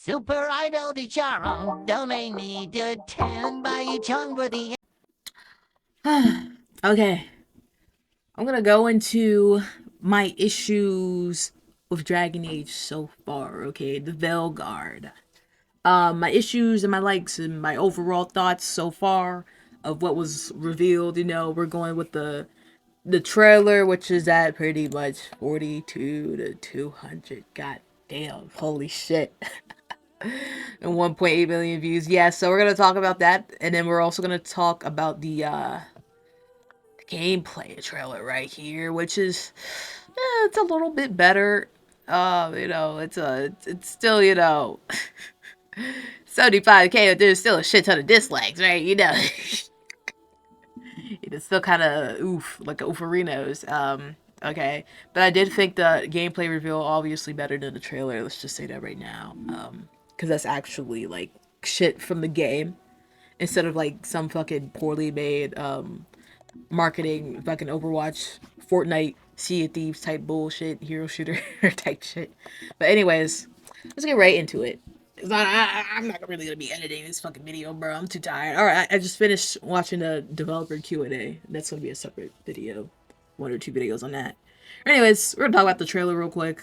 Super Idol di Charo, domain need to 10 by Chung for the. Okay, I'm gonna go into my issues with Dragon Age so far. Okay, the Veilguard. My issues and my likes and my overall thoughts so far of what was revealed. We're going with the trailer, which is at pretty much 42 to 200. God damn, holy shit. And 1.8 million views. Yeah, so we're gonna talk about that, and then we're also gonna talk about the gameplay trailer right here, which is it's a little bit better. It's still 75K, but there's still a shit ton of dislikes, right? It's still kind of oof, like ooferinos. Okay, but I did think the gameplay reveal obviously better than the trailer. Let's just say that right now, because that's actually like shit from the game instead of like some fucking poorly made marketing fucking Overwatch, Fortnite, Sea of Thieves type bullshit, hero shooter type shit. But anyways, let's get right into it. I'm not really gonna be editing this fucking video, bro. I'm too tired. All right, I just finished watching the developer Q&A. That's gonna be a separate video, 1 or 2 videos on that. Anyways, we're gonna talk about the trailer real quick.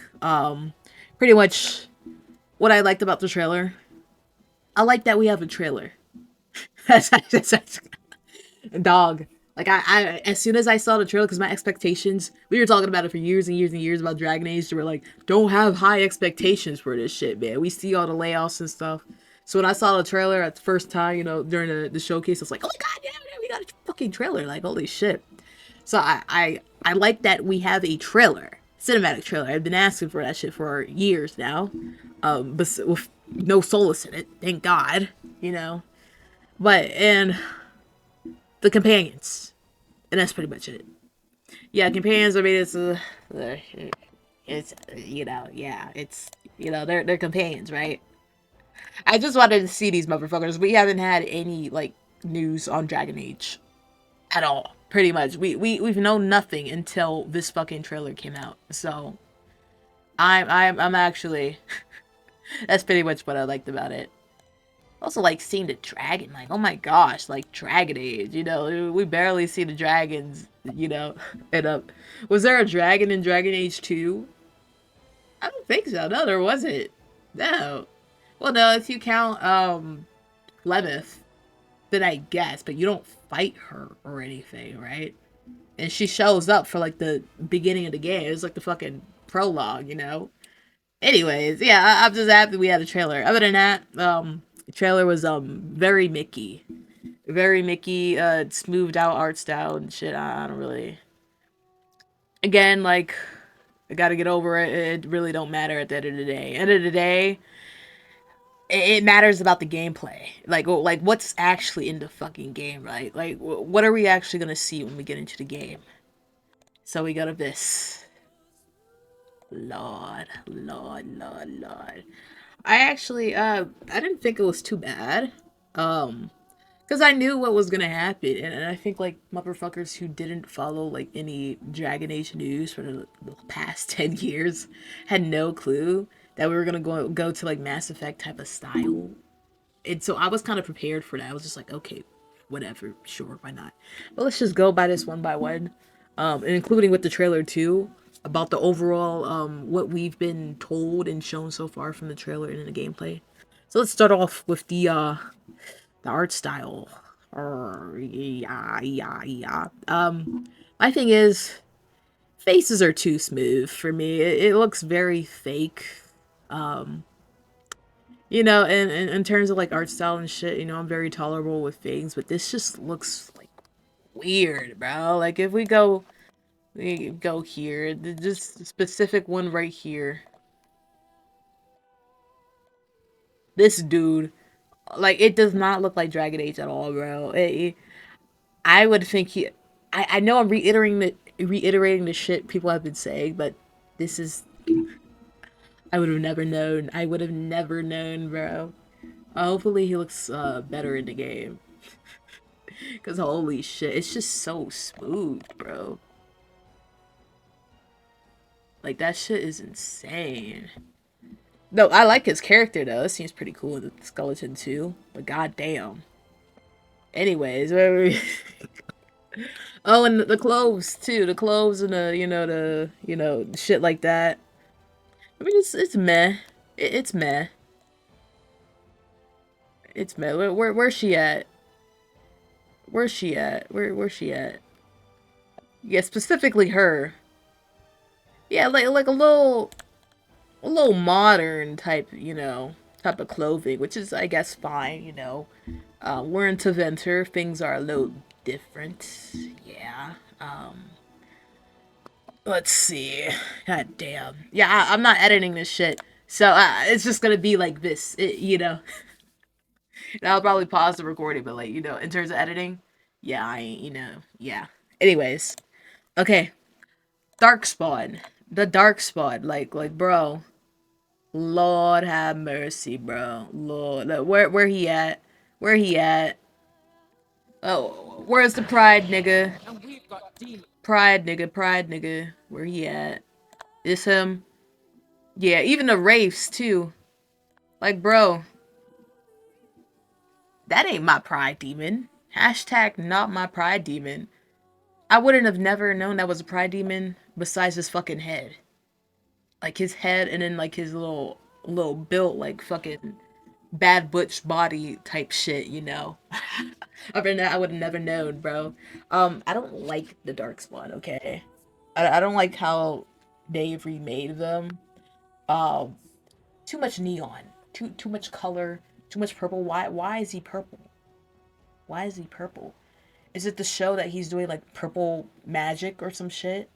Pretty much what I liked about the trailer. I like that we have a trailer. that's dog. Like I as soon as I saw the trailer, because my expectations, we were talking about it for years and years and years about Dragon Age. So we're like, don't have high expectations for this shit, man. We see all the layoffs and stuff. So when I saw the trailer at the first time, during the showcase, I was like, oh my god, yeah, we got a fucking trailer. Like, holy shit. So I like that we have a trailer, cinematic trailer. I've been asking for that shit for years now, but with no solas in it, thank God, you know. And the companions, and that's pretty much it. Yeah, companions. I mean, it's yeah, it's they're companions, right? I just wanted to see these motherfuckers. We haven't had any like news on Dragon Age at all. Pretty much, we've known nothing until this fucking trailer came out. So I'm actually that's pretty much what I liked about it. Also, like seeing the dragon, like oh my gosh, like Dragon Age, we barely see the dragons, And was there a dragon in Dragon Age 2? I don't think so. No, there wasn't. No. Well, no, if you count Lemeth, then I guess, but you don't fight her or anything, right? And she shows up for like the beginning of the game. It's like the fucking prologue. Anyways, yeah, I'm just happy we had a trailer. Other than that, the trailer was very Mickey. Very Mickey, smoothed out art style and shit. I don't really. Again, like, I gotta get over it. It really don't matter at the end of the day. End of the day, it matters about the gameplay. Like what's actually in the fucking game, right? Like, what are we actually gonna see when we get into the game? So we go to this. Lord, Lord, Lord, Lord. I actually, I didn't think it was too bad. Because I knew what was gonna happen, and I think like motherfuckers who didn't follow like any Dragon Age news for the past 10 years had no clue that we were gonna go to like Mass Effect type of style, and so I was kind of prepared for that. I was just like, okay, whatever, sure, why not? But let's just go by this one by one, and including with the trailer too about the overall what we've been told and shown so far from the trailer and in the gameplay. So let's start off with the art style. Yeah. My thing is, faces are too smooth for me. It looks very fake. Um, in terms of like art style and shit, I'm very tolerable with things, but this just looks like weird, bro. Like if we go here, this specific one right here. This dude, like, it does not look like Dragon Age at all, bro. I would think I know I'm reiterating the shit people have been saying, but this is. I would have never known. I would have never known, bro. Hopefully he looks better in the game. Cause holy shit, it's just so smooth, bro. Like that shit is insane. No, I like his character though. It seems pretty cool with the skeleton too. But goddamn. Anyways, where were we? Oh, and the clothes too. The clothes and the shit like that. I mean, it's meh. It's meh. It's meh. Where's she at? Where's she at? Where's she at? Yeah, specifically her. Yeah, like a little modern type, type of clothing, which is I guess fine. We're in Taventer, things are a little different. Yeah. Let's see. God damn. Yeah, I'm not editing this shit. So it's just gonna be like this, And I'll probably pause the recording, but like, in terms of editing, yeah, I ain't, yeah. Anyways, okay. Darkspawn. The Darkspawn, bro. Lord have mercy, bro. Lord, where he at? Where he at? Oh, where's the pride, nigga? Pride, nigga. Pride, nigga. Where he at? Is him? Yeah, even the wraiths too. Like, bro, that ain't my pride demon. Hashtag not my pride demon. I wouldn't have never known that was a pride demon besides his fucking head. Like his head and then like his little built like fucking bad butch body type shit. Other than that, I would have never known, bro. I don't like the Darkspawn, okay? I don't like how they've remade them. Um, Too much neon, too much color, too much purple. Why is he purple? Why is he purple? Is it the show that he's doing like purple magic or some shit?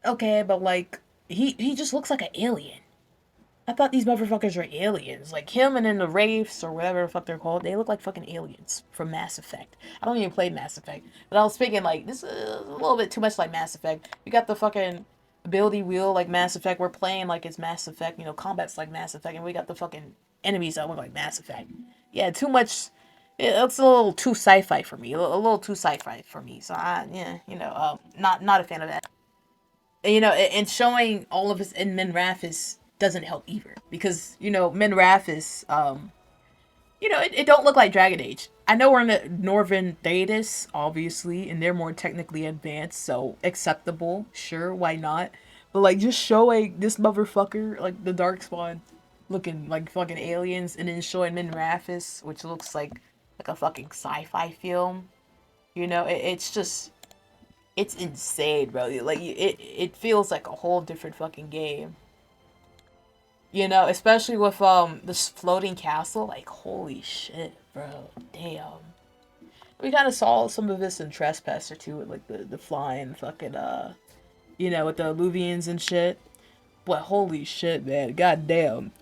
Okay, but like he just looks like an alien. I thought these motherfuckers were aliens. Like him and then the Wraiths or whatever the fuck they're called, they look like fucking aliens from Mass Effect. I don't even play Mass Effect. But I was thinking like this is a little bit too much like Mass Effect. You got the fucking ability wheel like Mass Effect. We're playing like it's Mass Effect, combat's like Mass Effect, and we got the fucking enemies that look like Mass Effect. Yeah, too much. It's a little too sci-fi for me. A little too sci-fi for me. So not a fan of that. And showing all of us in Minrathis doesn't help either because Minrathis, it don't look like Dragon Age. I know we're in the Northern Thetis, obviously, and they're more technically advanced, so acceptable, sure, why not? But like just showing this motherfucker, like the Darkspawn, looking like fucking aliens, and then showing Minrathis, which looks like a fucking sci-fi film. It's just it's insane, bro. Like it feels like a whole different fucking game. Especially with this floating castle. Like holy shit, bro. Damn. We kind of saw some of this in Trespasser too, with like the flying fucking with the Illuvians and shit. But holy shit, man. God damn.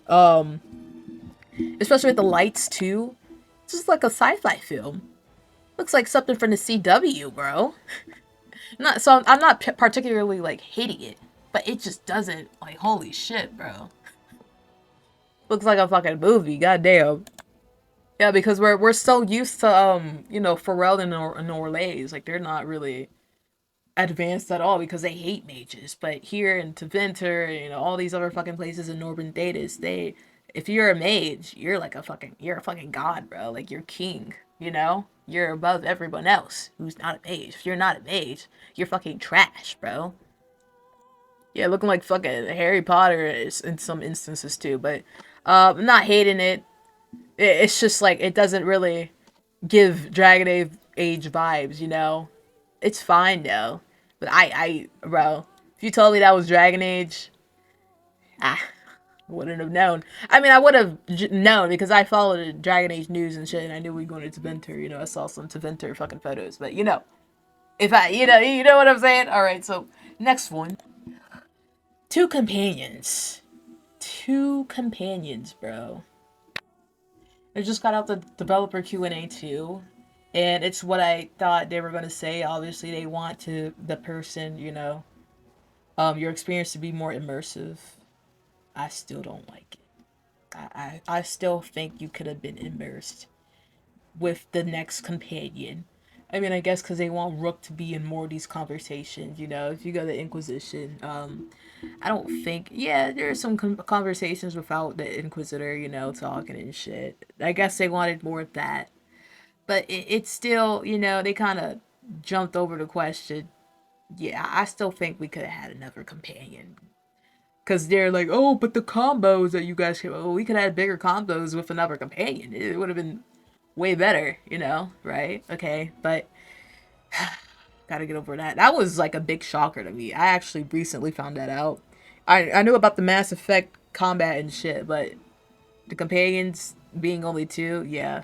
Especially with the lights too. It's just like a sci-fi film. Looks like something from the CW, bro. I'm not particularly like hating it, but it just doesn't like holy shit, bro. Looks like a fucking movie, goddamn. Yeah, because we're so used to Pharrell and Orlays, like they're not really advanced at all because they hate mages. But here in Taventer, all these other fucking places in Northern Thetis, if you're a mage, you're a fucking god, bro. Like you're king, You're above everyone else who's not a mage. If you're not a mage, you're fucking trash, bro. Yeah, looking like fucking Harry Potter is in some instances too, but I'm not hating it. It's just like it doesn't really give Age vibes. It's fine though, but bro, if you told me that was Dragon Age, I wouldn't have known. I mean, I would have known because I followed the Dragon Age news and shit, and I knew we were going to Taventer. I saw some Taventer fucking photos, but if you know what I'm saying. All right, so next one. Two companions. Two companions, bro. I just got out the developer Q&A too. And it's what I thought they were going to say. Obviously, they want the person, your experience to be more immersive. I still don't like it. I still think you could have been immersed with the next companion. I mean, I guess because they want Rook to be in more of these conversations, you know, if you go to Inquisition, I don't think, yeah, there are some conversations without the Inquisitor, you know, talking and shit. I guess they wanted more of that. But it's still, you know, they kind of jumped over the question. Yeah, I still think we could have had another companion. Because they're like, oh, but the combos that you guys can, oh, we could have had bigger combos with another companion. It would have been way better, you know, right? Okay, but gotta get over that. That was like a big shocker to me. I actually recently found that out. I knew about the Mass Effect combat and shit, but the companions being only two, yeah,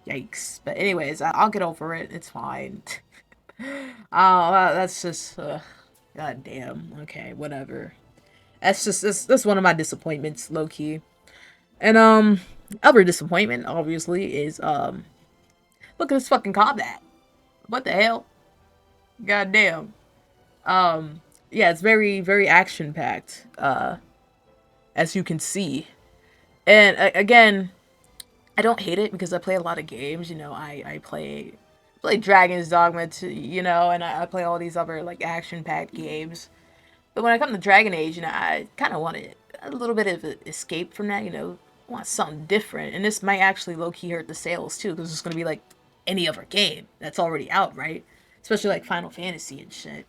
yikes. But anyways, I'll get over it. It's fine. Oh, that's just, god damn. Okay, whatever. That's one of my disappointments, low key. And other disappointment obviously is look at this fucking combat. What the hell? God damn. Yeah, it's very very action packed. As you can see, and again, I don't hate it because I play a lot of games. You know, I play Dragon's Dogma, too, you know, and I play all these other like action packed games. But when I come to Dragon Age, you know, I kind of wanted a little bit of an escape from that. You know, want something different, and this might actually low key hurt the sales too because it's gonna be like any other game that's already out, right? Especially like Final Fantasy and shit.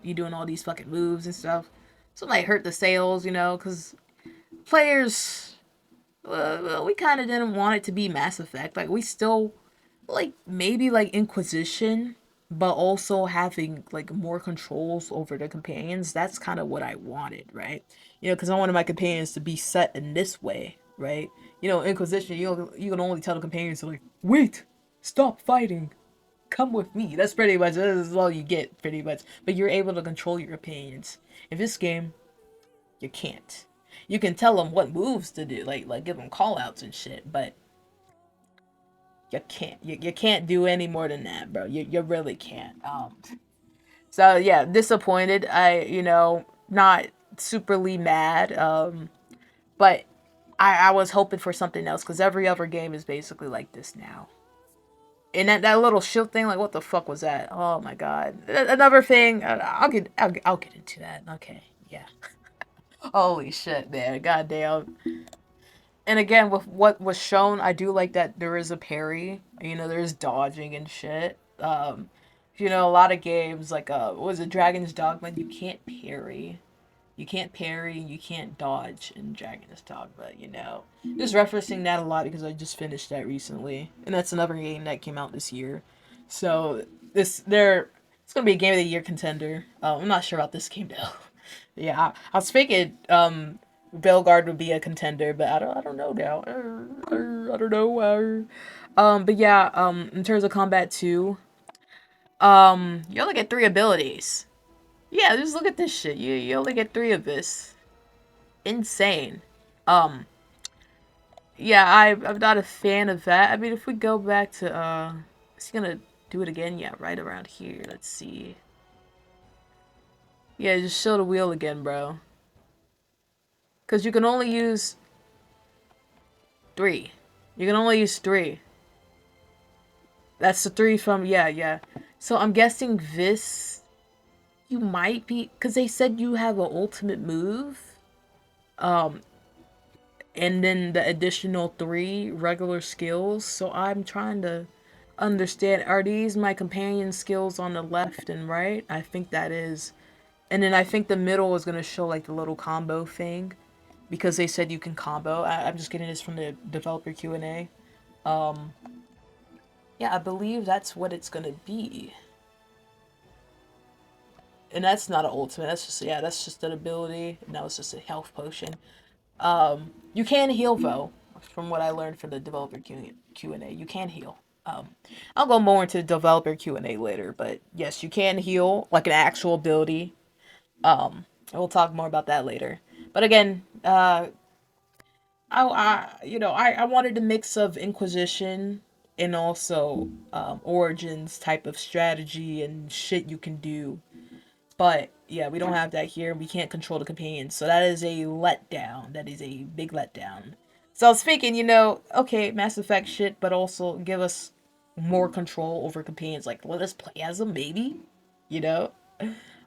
You doing all these fucking moves and stuff, so it might hurt the sales, you know, because players, we kind of didn't want it to be Mass Effect. Like we still like maybe like Inquisition, but also having like more controls over the companions. That's kind of what I wanted, right? You know, because I wanted my companions to be set in this way, right? You know, Inquisition, you can only tell the companions to like, wait, stop fighting, come with me. That's pretty much that's all you get, pretty much. But you're able to control your companions. In this game, you can't. You can tell them what moves to do, like give them call outs and shit, but you can't. You can't do any more than that, bro. You really can't. So yeah, disappointed. You know, not superly mad. But I was hoping for something else because every other game is basically like this now. And that little shield thing, like what the fuck was that? Oh my god. Another thing. I'll get into that. Okay, yeah. Holy shit, man. Goddamn. And again, with what was shown, I do like that there is a parry. You know, there's dodging and shit. You know, a lot of games like what was it, Dragon's Dogma? You can't parry. You can't parry. You can't dodge in Dragon's Dogma. You know, just referencing that a lot because I just finished that recently, and that's another game that came out this year. So it's gonna be a game of the year contender. I'm not sure about this game though. Yeah, I was thinking Veilguard would be a contender, but I don't know now. I don't know. But yeah, in terms of combat too, you only get 3 abilities. Yeah, just look at this shit. You only get 3 of this. Insane. Um, yeah, I'm not a fan of that. I mean, if we go back to is he gonna do it again? Yeah, right around here. Let's see. Yeah, just show the wheel again, bro. Cause you can only use 3. You can only use 3. That's the 3 from, yeah. So I'm guessing this, you might be, because they said you have an ultimate move. And then the additional 3 regular skills. So I'm trying to understand, are these my companion skills on the left and right? I think that is. And then I think the middle is going to show like the little combo thing. Because they said you can combo. I'm just getting this from the developer Q&A. Yeah, I believe that's what it's gonna be. And that's not an ultimate. That's just an ability. No, it's just a health potion. You can heal though, from what I learned from the developer Q&A. You can heal. I'll go more into the developer Q&A later, but yes, you can heal like an actual ability. And we'll talk more about that later. But again, I wanted a mix of Inquisition and also Origins type of strategy and shit you can do. But yeah, we don't have that here. We can't control the companions, so that is a letdown. That is a big letdown. So I was thinking, okay, Mass Effect shit, but also give us more control over companions. Like, let us play as them, maybe, you know,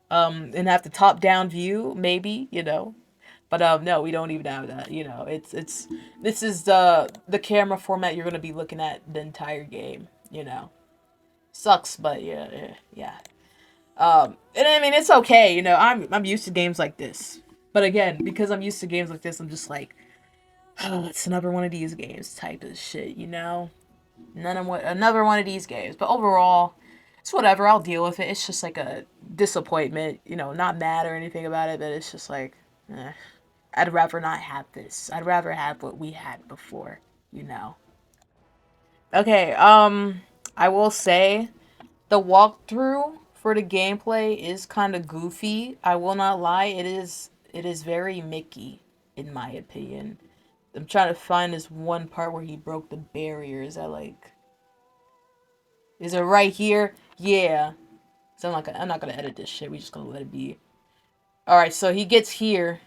and have the top-down view, maybe, you know. But no, we don't even have that. You know, it's this is the camera format you're gonna be looking at the entire game. You know, sucks, but yeah. And I mean, it's okay. You know, I'm used to games like this. But again, because I'm used to games like this, I'm just like, oh, it's another one of these games type of shit. You know, another one of these games. But overall, it's whatever. I'll deal with it. It's just like a disappointment. You know, not mad or anything about it, but it's just like, I'd rather not have this. I'd rather have what we had before, you know. Okay, I will say the walkthrough for the gameplay is kind of goofy. I will not lie. It is very Mickey in my opinion. I'm trying to find this one part where he broke the barrier. Is that like, is it right here? Yeah. So I'm not gonna edit this shit. We just gonna let it be. All right, so he gets here.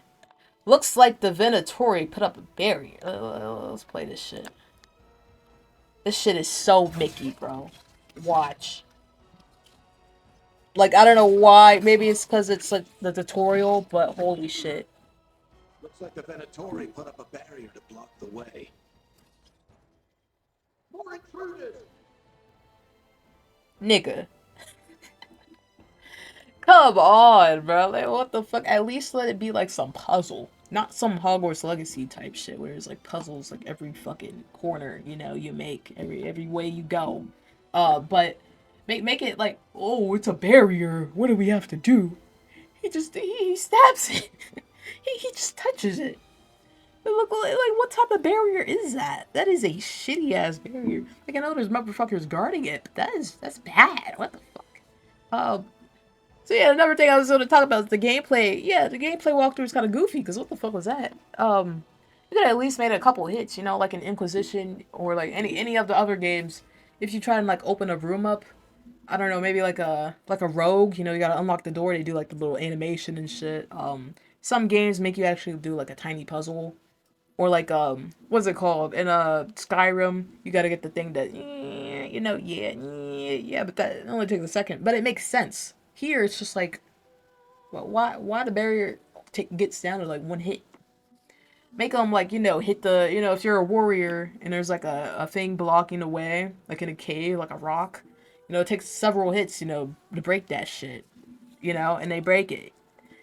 Looks like the Venatori put up a barrier. Let's play this shit. This shit is so Mickey, bro. Watch. Like, I don't know why. Maybe it's because it's like the tutorial, but holy shit. Looks like the Venatori put up a barrier to block the way. More intruders! Nigga. Come on, bro. Like, what the fuck? At least let it be like some puzzle. Not some Hogwarts Legacy type shit where it's like puzzles like every fucking corner, you know, you make every way you go. But make it like, oh, it's a barrier. What do we have to do? He stabs it. he just touches it. Look, like what type of barrier is that? That is a shitty ass barrier. Like, I know there's motherfuckers guarding it, but that's bad. What the fuck? So yeah, another thing I was going to talk about is the gameplay. Yeah, the gameplay walkthrough is kind of goofy because what the fuck was that? You could at least made a couple hits, you know, like an Inquisition or like any of the other games. If you try and like open a room up, I don't know, maybe like a rogue. You know, you gotta unlock the door. They do like the little animation and shit. Some games make you actually do like a tiny puzzle, or like what's it called in Skyrim? You gotta get the thing that you know, yeah, but that only takes a second, but it makes sense. Here, it's just like, well, why the barrier gets down to like one hit? Make them like, you know, hit the, you know, if you're a warrior and there's like a thing blocking the way, like in a cave, like a rock, you know, it takes several hits, you know, to break that shit, you know, and they break it.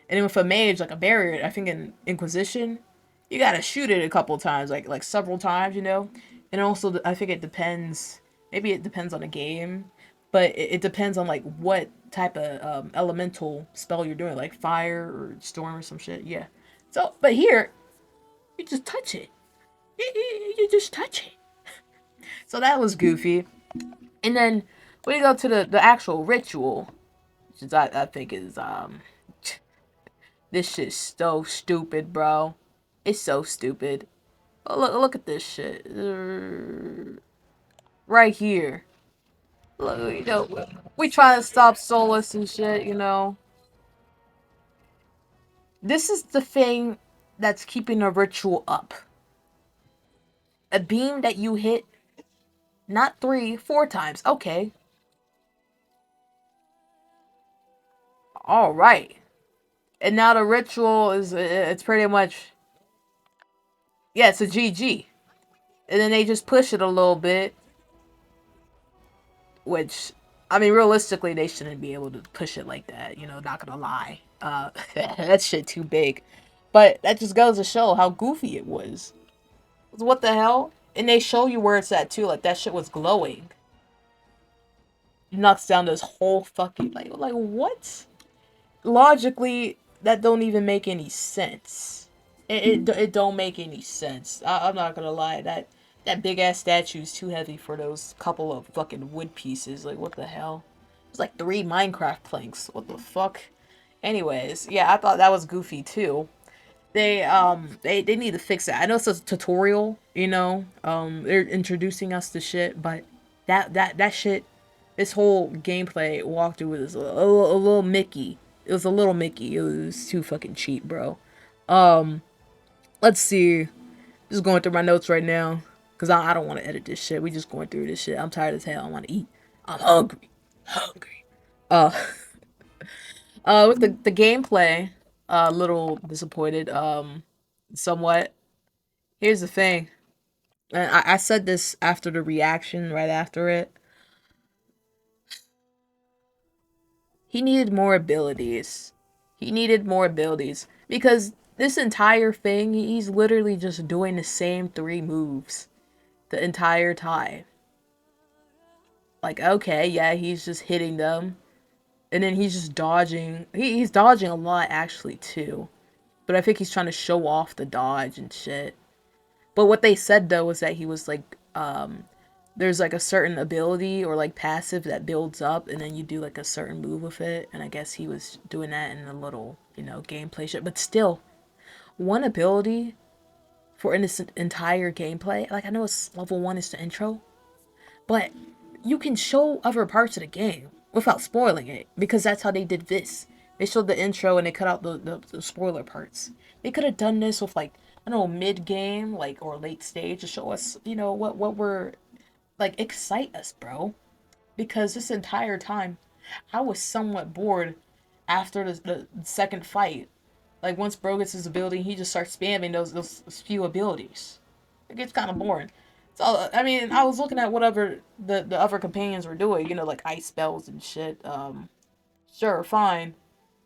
And then with a mage, like a barrier, I think in Inquisition, you gotta shoot it a couple times, like several times, you know. And also, I think it depends. Maybe it depends on the game, but it depends on like what type of elemental spell you're doing, like fire or storm or some shit. Yeah. So, but here, you just touch it. You just touch it. So that was goofy. And then we go to the actual ritual, which is I think is this shit's so stupid, bro. It's so stupid. Oh, look at this shit. Right here. Look, you know, we try to stop solas and shit, you know. This is the thing that's keeping a ritual up. A beam that you hit not 3, 4 times. Okay. All right. And now the ritual is, it's pretty much, yeah, it's a GG. And then they just push it a little bit. Which, I mean, realistically, they shouldn't be able to push it like that. You know, not gonna lie. That shit too big. But that just goes to show how goofy it was. What the hell? And they show you where it's at too. Like, that shit was glowing. It knocks down this whole fucking, like what? Logically, that don't even make any sense. It don't make any sense. I'm not gonna lie. That big ass statue is too heavy for those couple of fucking wood pieces. Like, what the hell? It's like 3 Minecraft planks. What the fuck? Anyways, yeah, I thought that was goofy too. They need to fix it. I know it's a tutorial, you know. They're introducing us to shit, but that shit, this whole gameplay walkthrough was a little Mickey. It was a little Mickey. It was too fucking cheap, bro. Let's see. Just going through my notes right now. Because I don't want to edit this shit. We just going through this shit. I'm tired as hell. I want to eat. I'm hungry. Hungry. Uh, with the gameplay, a little disappointed, somewhat. Here's the thing. And I said this after the reaction, right after it. He needed more abilities. He needed more abilities. Because this entire thing, he's literally just doing the same 3 moves the entire time. Like, okay, yeah, he's just hitting them. And then he's just dodging. He's dodging a lot, actually, too. But I think he's trying to show off the dodge and shit. But what they said, though, was that he was, like, there's, like, a certain ability or, like, passive that builds up. And then you do, like, a certain move with it. And I guess he was doing that in a little, you know, gameplay shit. But still, one ability for this entire gameplay. Like, I know it's level 1 is the intro. But you can show other parts of the game without spoiling it. Because that's how they did this. They showed the intro and they cut out the spoiler parts. They could have done this with, like, I don't know, mid-game, like, or late stage to show us, you know, what we're, like, excite us, bro. Because this entire time, I was somewhat bored after the second fight. Like, once bro gets his ability, he just starts spamming those few abilities. It gets kind of boring. So, I mean, I was looking at whatever the other companions were doing, you know, like ice spells and shit. Sure, fine.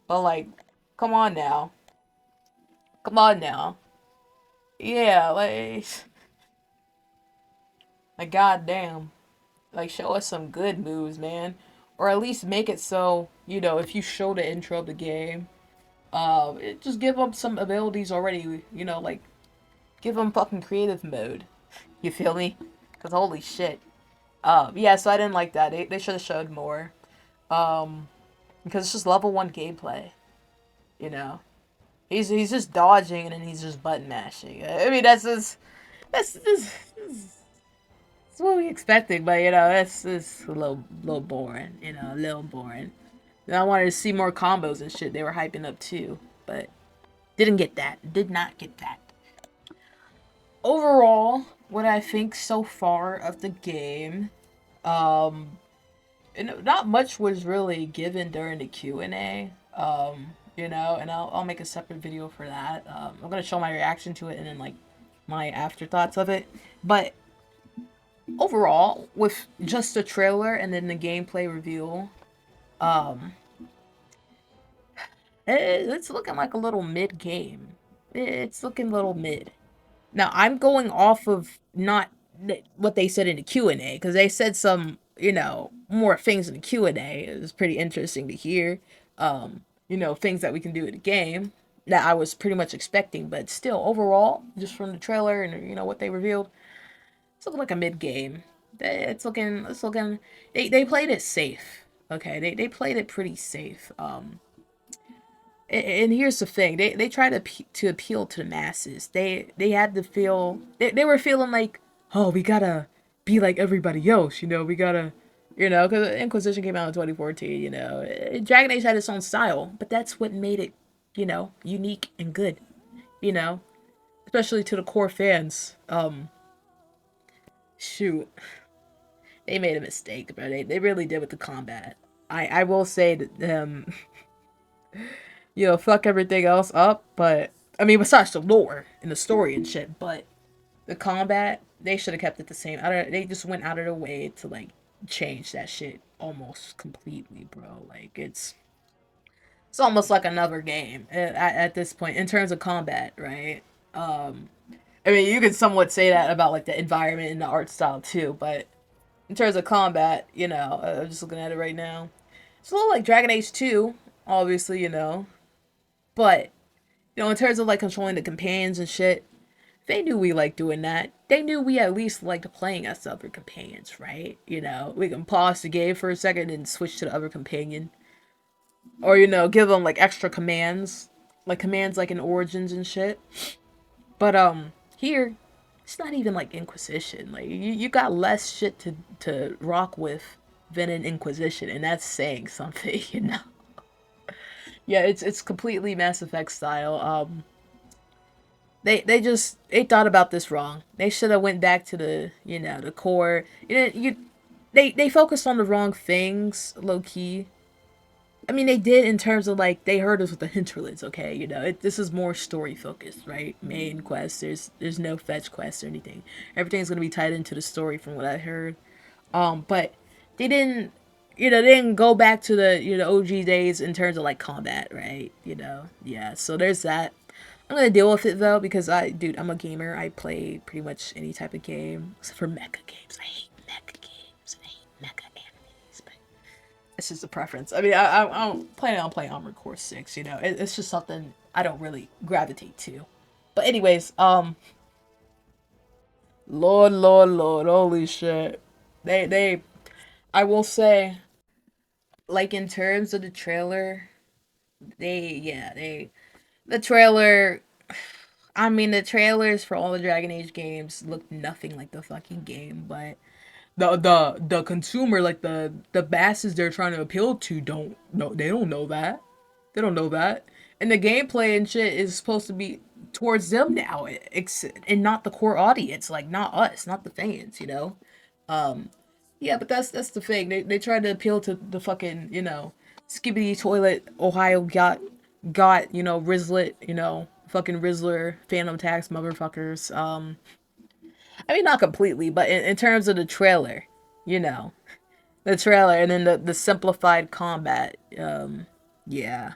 But, like, come on now. Come on now. Yeah, like, goddamn. Like, show us some good moves, man. Or at least make it so, you know, if you show the intro of the game, just give them some abilities already, you know, like, give them fucking creative mode. You feel me? Because holy shit. Yeah, so I didn't like that. They should have showed more. Because it's just level 1 gameplay. You know? He's just dodging and then he's just button mashing. I mean, that's what we expecting, but you know, it's a little boring. You know, a little boring. And I wanted to see more combos and shit. They were hyping up too, but didn't get that. Did not get that. Overall, what I think so far of the game, not much was really given during the Q&A. You know, and I'll make a separate video for that. I'm gonna show my reaction to it and then like my afterthoughts of it. But overall, with just the trailer and then the gameplay reveal, it's looking like a little mid game. It's looking a little mid. Now I'm going off of not what they said in the Q&A, because they said some, you know, more things in the Q&A. It was pretty interesting to hear. You know, things that we can do in the game that I was pretty much expecting, but still, overall, just from the trailer and, you know, what they revealed, it's looking like a mid-game. It's looking, they played it safe, okay? They played it pretty safe. And here's the thing, they tried to appeal to the masses. They had to feel, they were feeling like, oh, we gotta be like everybody else, you know, we gotta, you know, because Inquisition came out in 2014, you know. Dragon Age had its own style, but that's what made it, you know, unique and good, you know, especially to the core fans. Shoot, they made a mistake, bro. They really did with the combat. I will say that, you know, fuck everything else up, but, I mean, besides the lore and the story and shit, but the combat, they should have kept it the same. They just went out of their way to, like, change that shit almost completely, bro. Like, it's almost like another game at this point in terms of combat, right? I mean, you could somewhat say that about like the environment and the art style too, but in terms of combat, you know, I'm just looking at it right now. It's a little like Dragon Age 2, obviously, you know, but you know, in terms of like controlling the companions and shit, they knew we liked doing that. They knew we at least liked playing as other companions, right? You know, we can pause the game for a second and switch to the other companion. Or, you know, give them, like, extra commands. Like, commands, like, in Origins and shit. But, here, it's not even, like, Inquisition. Like, you got less shit to rock with than in Inquisition. And that's saying something, you know? Yeah, it's completely Mass Effect style. they thought about this wrong. They should have went back to the, you know, the core. They focused on the wrong things, low key. I mean, they did in terms of like they heard us with the hinterlands. Okay, you know, this is more story focused, right? Main quest. There's no fetch quest or anything. Everything's gonna be tied into the story from what I heard. But they didn't, you know, they didn't go back to the, you know, OG days in terms of like combat, right? You know, yeah. So there's that. I'm gonna deal with it though because dude, I'm a gamer. I play pretty much any type of game except for mecha games. I hate mecha games. I hate mecha animes, but it's just a preference. I mean, I'm planning on playing Armored Core 6. You know, it's just something I don't really gravitate to. But anyways, Lord, holy shit, they, I will say, like in terms of the trailer, the trailer. I mean, the trailers for all the Dragon Age games look nothing like the fucking game, but the consumer, like the masses they're trying to appeal to, don't know. They don't know that. They don't know that. And the gameplay and shit is supposed to be towards them now, and not the core audience, like not us, not the fans, you know. Yeah, but that's the thing. They tried to appeal to the fucking, you know, skibbity toilet Ohio got, you know, Rizlet, you know, fucking Rizzler, Phantom Tax motherfuckers. I mean, not completely, but in terms of the trailer, you know, the trailer, and then the simplified combat. Yeah,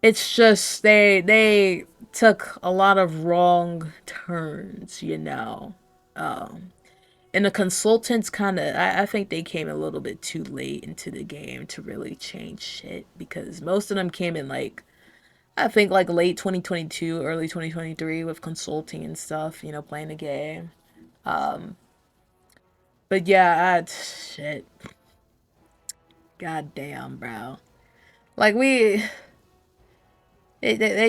it's just they took a lot of wrong turns, you know. And the consultants kind of, I think they came a little bit too late into the game to really change shit because most of them came in like, I think like late 2022, early 2023 with consulting and stuff, you know, playing the game. But yeah, shit. God damn, bro. Like they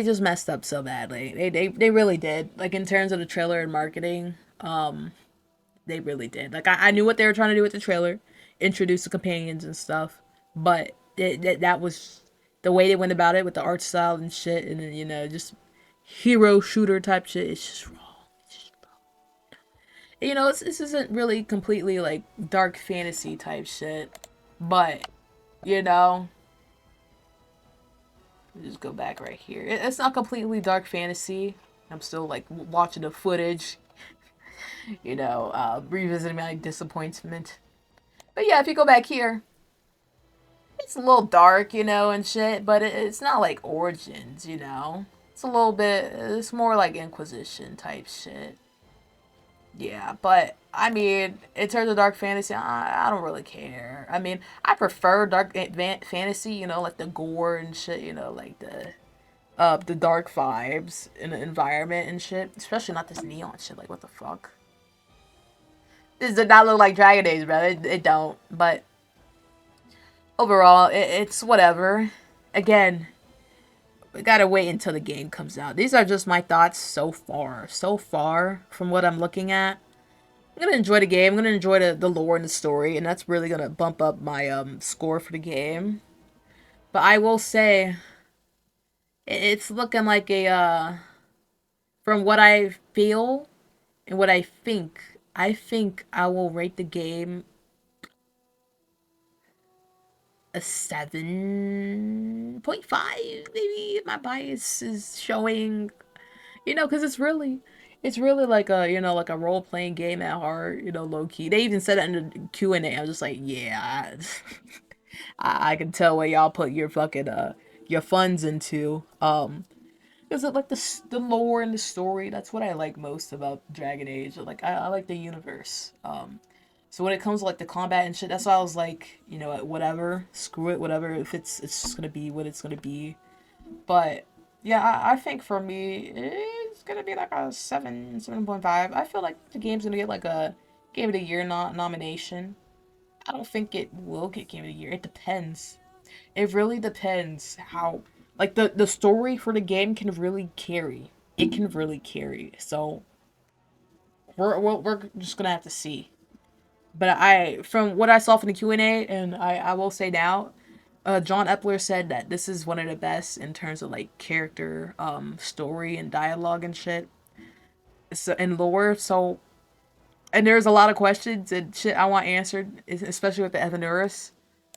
just messed up so badly. They really did. Like in terms of the trailer and marketing, they really did. Like I knew what they were trying to do with the trailer, introduce the companions and stuff, but that was the way they went about it with the art style and shit, and then, you know, just hero shooter type shit. It's just wrong. It's just wrong. You know, this isn't really completely like dark fantasy type shit, but you know, just go back right here. It's not completely dark fantasy. I'm still like watching the footage, you know, revisiting my disappointment. But yeah, if you go back here, it's a little dark, you know, and shit, but it's not like Origins, you know. It's a little bit, it's more like Inquisition type shit. Yeah, but I mean, in terms of dark fantasy, I don't really care. I mean, I prefer dark fantasy, you know, like the gore and shit, you know, like the dark vibes in the environment and shit. Especially not this neon shit. Like, what the fuck? This does not look like Dragon Age, bro. It don't. But overall, it's whatever. Again, we gotta wait until the game comes out. These are just my thoughts so far. So far from what I'm looking at. I'm gonna enjoy the game. I'm gonna enjoy the lore and the story, and that's really gonna bump up my score for the game. But I will say, it's looking like from what I feel and what I think I will rate the game a 7.5, maybe. My bias is showing, you know, because it's really like a, you know, like a role-playing game at heart, you know, low-key. They even said it in the Q&A. I was just like, yeah, I can tell where y'all put your fucking your funds into. Is it like the lore and the story? That's what I like most about Dragon Age. Like I like the universe. So when it comes to like the combat and shit, that's why I was like, you know, whatever, screw it, whatever. If it's just gonna be what it's gonna be. But yeah, I think for me it's gonna be like a 7.5. I feel like the game's gonna get like a Game of the Year nomination. I don't think it will get Game of the Year. It depends. It really depends how, like, the story for the game can really carry. It can really carry. So we're just gonna have to see. But from what I saw from the Q&A, and I will say now, John Epler said that this is one of the best in terms of like character, story and dialogue and shit. So and lore. So and there's a lot of questions and shit I want answered, especially with the Evanurus.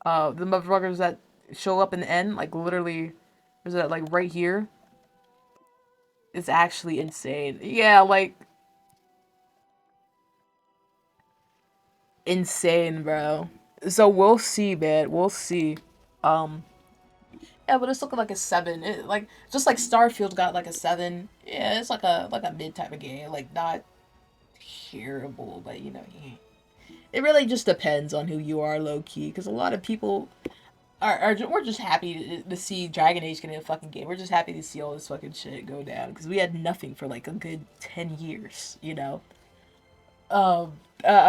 The motherfuckers that show up in the end, like literally, there's that like right here. It's actually insane. Yeah, like insane, bro. So we'll see, man. We'll see. Um, yeah, but it's looking like a 7. It, like just like Starfield got like a 7. Yeah, it's like a mid type of game. Like not terrible, but you know, it really just depends on who you are, low key. Because a lot of people are we're just happy to see Dragon Age getting a fucking game. We're just happy to see all this fucking shit go down because we had nothing for like a good 10 years, you know. I'm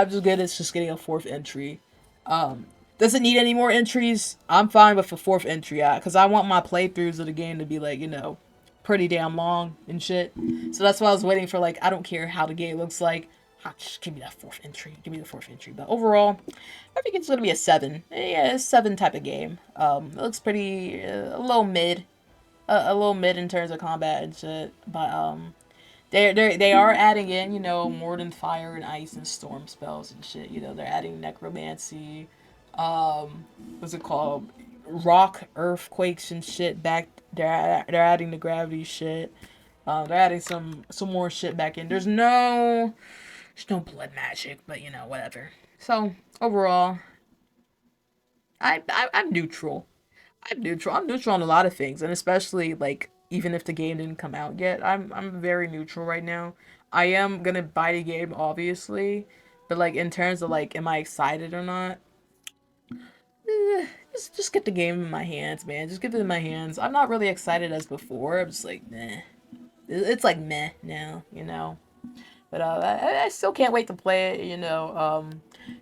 just good. It's just getting a 4th entry. Doesn't need any more entries. I'm fine with a 4th entry, because I want my playthroughs of the game to be like, you know, pretty damn long and shit. So that's why I was waiting for, like, I don't care how the game looks like. Just give me that 4th entry. Give me the 4th entry. But overall, I think it's gonna be a 7. Yeah, a 7 type of game. It looks pretty a little mid, a little mid in terms of combat and shit. But they are adding in, you know, more than fire and ice and storm spells and shit. You know, they're adding necromancy. What's it called? Rock earthquakes and shit back. They're adding the gravity shit. They're adding some more shit back in. There's no blood magic, but you know, whatever. So overall, I'm neutral. I'm neutral. I'm neutral on a lot of things, and especially like even if the game didn't come out yet, I'm very neutral right now. I am gonna buy the game, obviously, but like in terms of like, am I excited or not? Just get the game in my hands, man. Just get it in my hands. I'm not really excited as before. I'm just like, meh. It's like meh now, you know. But I still can't wait to play it, you know,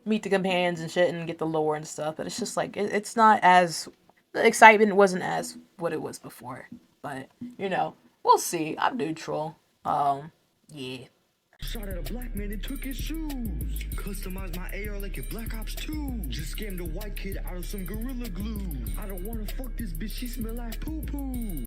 meet the companions and shit and get the lore and stuff. But it's just like, it's not as, the excitement wasn't as what it was before. But, you know, we'll see. I'm neutral. Yeah. Shot at a black man and took his shoes. Customized my AR like a Black Ops 2. Just scammed a white kid out of some Gorilla Glue. I don't wanna fuck this bitch, she smell like poo poo.